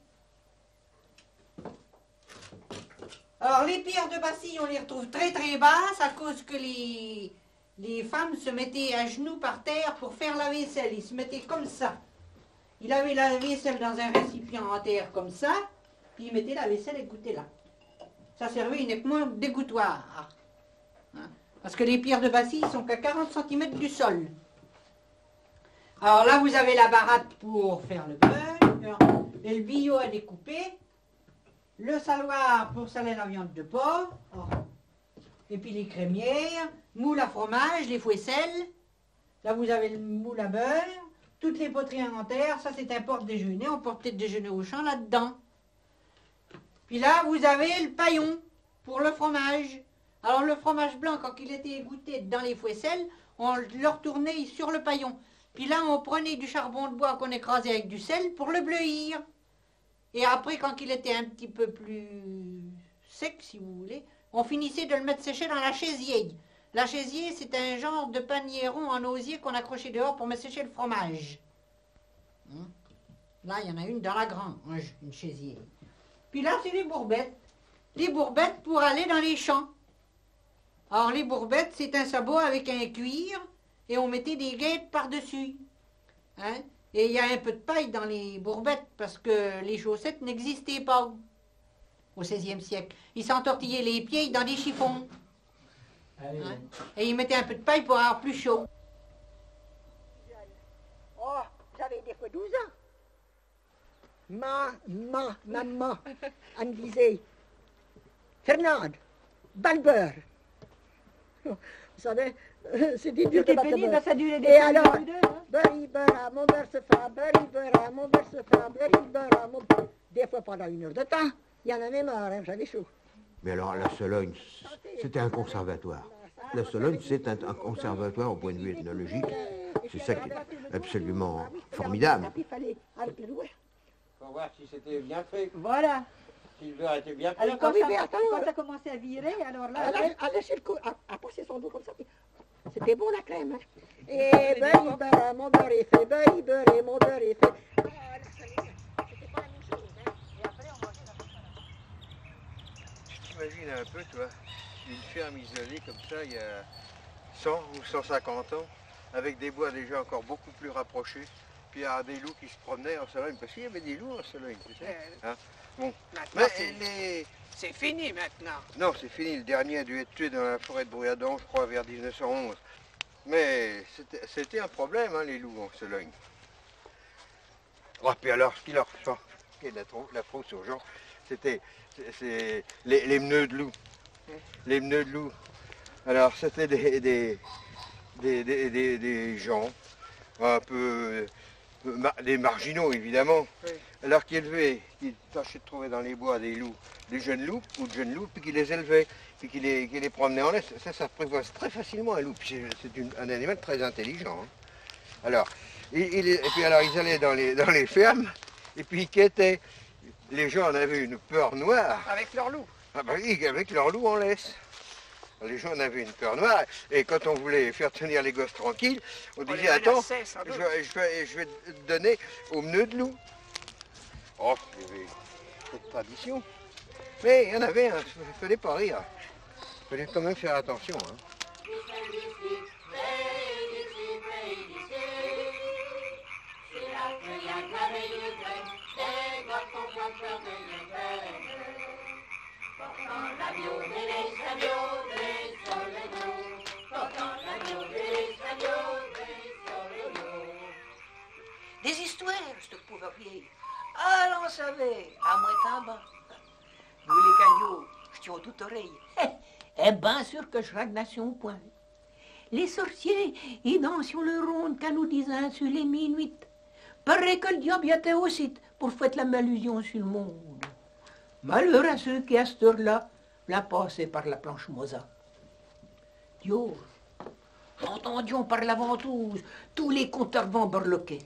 Alors les pierres de Bassy, on les retrouve très très basses à cause que les femmes se mettaient à genoux par terre pour faire la vaisselle. Ils se mettaient comme ça. Il avait la vaisselle dans un récipient en terre comme ça, puis il mettait la vaisselle écoutez là. Ça servait uniquement d'égouttoir. Hein? Parce que les pierres de Bassy sont qu'à 40 cm du sol. Alors là, vous avez la baratte pour faire le beurre, et le billot à découper, le saloir pour saler la viande de porc, et puis les crémières, moule à fromage, les fouesselles. Là, vous avez le moule à beurre, toutes les poteries en terre, ça c'est un porte-déjeuner, on portait le déjeuner au champ là-dedans. Puis là, vous avez le paillon pour le fromage. Alors le fromage blanc, quand il était égoutté dans les fouesselles, on le retournait sur le paillon. Puis là, on prenait du charbon de bois qu'on écrasait avec du sel pour le bleuir. Et après, quand il était un petit peu plus sec, si vous voulez, on finissait de le mettre sécher dans la chaisier. La chaisier, c'est un genre de panier rond en osier qu'on accrochait dehors pour mettre sécher le fromage. Là, il y en a une dans la grange, une chaisier. Puis là, c'est les bourbettes. Les bourbettes pour aller dans les champs. Alors, les bourbettes, c'est un sabot avec un cuir, et on mettait des guêtres par-dessus. Hein? Et il y a un peu de paille dans les bourbettes, parce que les chaussettes n'existaient pas au XVIe siècle. Ils s'entortillaient les pieds dans des chiffons. Hein? Et ils mettaient un peu de paille pour avoir plus chaud. Oh, j'avais des fois 12 ans. Maman, elle me disait, Fernande, balbeurre. Vous savez, c'était dur de C'était battre le pénible, beurre. ça durait des Et fois alors, une heure, hein. beurre, beurre, mon beurre se fera, beurre, mon beurre se fera, beurre, mon beurre. Des fois pendant 1 heure de temps, il y en avait marre, hein, j'avais chaud. Mais alors, la Sologne, c'était un conservatoire. La Sologne, c'est un conservatoire au point de vue ethnologique. C'est ça qui est absolument formidable. Il fallait avec le doigt. Faut voir si c'était bien fait. Voilà. Si le beurre était bien fait. Alors Ah oui, mais quand attends, ça commençait à virer, alors là... à lâcher le cou, à passer son dos comme ça. C'était bon la crème. Hein. Et beurre, mon beurre est fait, beurre, mon beurre est fait. Ah, la Sologne, c'était pas la même chose. Hein. Et après, on mangeait la Tu t'imagines un peu, toi, une ferme isolée comme ça, il y a 100 ou 150 ans, avec des bois déjà encore beaucoup plus rapprochés, puis il y a des loups qui se promenaient en Sologne, parce qu'il y avait des loups en Sologne, tu sais. Hein? Bon. Maintenant, Mais c'est fini maintenant. Non, c'est fini, le dernier a dû être tué dans la forêt de Brouilladon, je crois, vers 1911. Mais c'était un problème, hein, les loups en Sologne. Oh, puis alors, ce qui leur fait la frousse aux gens, c'était les meneux de loups. Les meneux de loups. Alors, c'était des gens un peu des marginaux, évidemment. Oui. Alors qui tâchaient de trouver dans les bois des loups, des jeunes loups ou de jeunes loups, puis qui les élevaient, puis qui les promenaient en laisse. Ça s'apprivoise très facilement un loup. C'est un animal très intelligent. Hein. Alors, et puis alors ils allaient dans les fermes, et puis ils quêtaient. Les gens en avaient une peur noire. Avec leur loup. Ah ben oui, avec leur loup en laisse. Les gens en avaient une peur noire, et quand on voulait faire tenir les gosses tranquilles, on disait, attends, je vais te donner au meneux de loup. Oh, il y avait cette tradition. Mais il y en avait, hein, il ne fallait pas rire. Il fallait quand même faire attention. Hein. Des histoires, cette pauvre vieille. Ah, l'on savait, à moi tabac. Nous, les cagnots, je tiens toute oreille. Eh bien sûr que je ragnais au point. Les sorciers, ils dansent le ronde qu'à nous disant sur les minuit. Paraît que le diable y était aussi pour faire la mallusion sur le monde. Malheur à ceux qui, à cette heure-là, la passaient par la planche Mosa. Dieu, entendions par la ventouse tous les compteurs berloqués.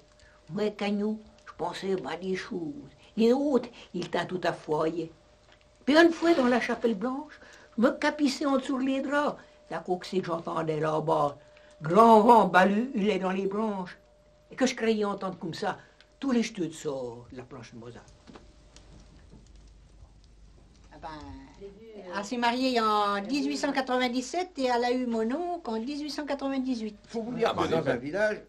Moi, Cagnou, je pensais à des choses. Les autres, ils t'ont tout à foyer. Puis une fois dans la chapelle blanche, je me capissais en dessous les draps. La coxée que j'entendais là-bas, grand vent balu hurlait dans les branches. Et que je craignais entendre comme ça tous les jeteux de sort de la planche de Mozart. Elle s'est mariée en 1897 et elle a eu mon oncle en 1898. Il faut vous dire que dans un village,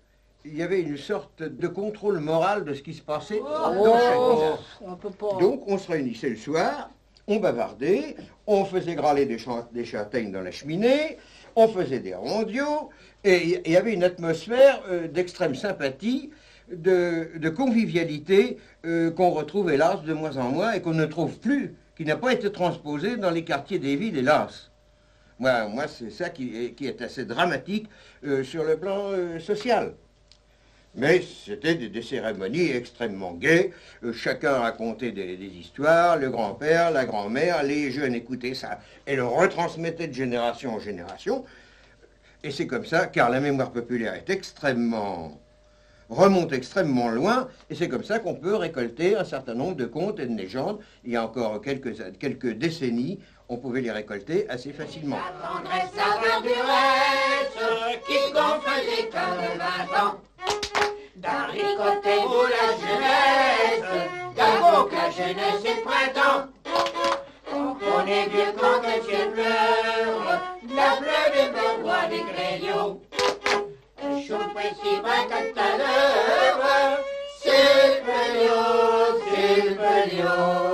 il y avait une sorte de contrôle moral de ce qui se passait dans chaque village. On peut pas. Donc on se réunissait le soir, on bavardait, on faisait grâler des châtaignes dans la cheminée, on faisait des rondiaux, et il y avait une atmosphère d'extrême sympathie, de convivialité qu'on retrouve hélas de moins en moins et qu'on ne trouve plus, qui n'a pas été transposé dans les quartiers des villes, hélas. Moi c'est ça qui est assez dramatique sur le plan social. Mais c'était des cérémonies extrêmement gaies, chacun racontait des histoires, le grand-père, la grand-mère, les jeunes écoutaient ça, et le retransmettaient de génération en génération. Et c'est comme ça, car la mémoire populaire remonte extrêmement loin, et c'est comme ça qu'on peut récolter un certain nombre de contes et de légendes. Il y a encore quelques décennies, on pouvait les récolter assez facilement. La tendresse, la verduresse, qui gonfle les cœurs de 20 ans. D'haricotez vous la jeunesse, d'avant que la jeunesse est le printemps. Comprenez bien quand le ciel pleure, la fleur des beurrois des crayons. Un chaud précis va tout à l'heure, c'est le lion, c'est le lion.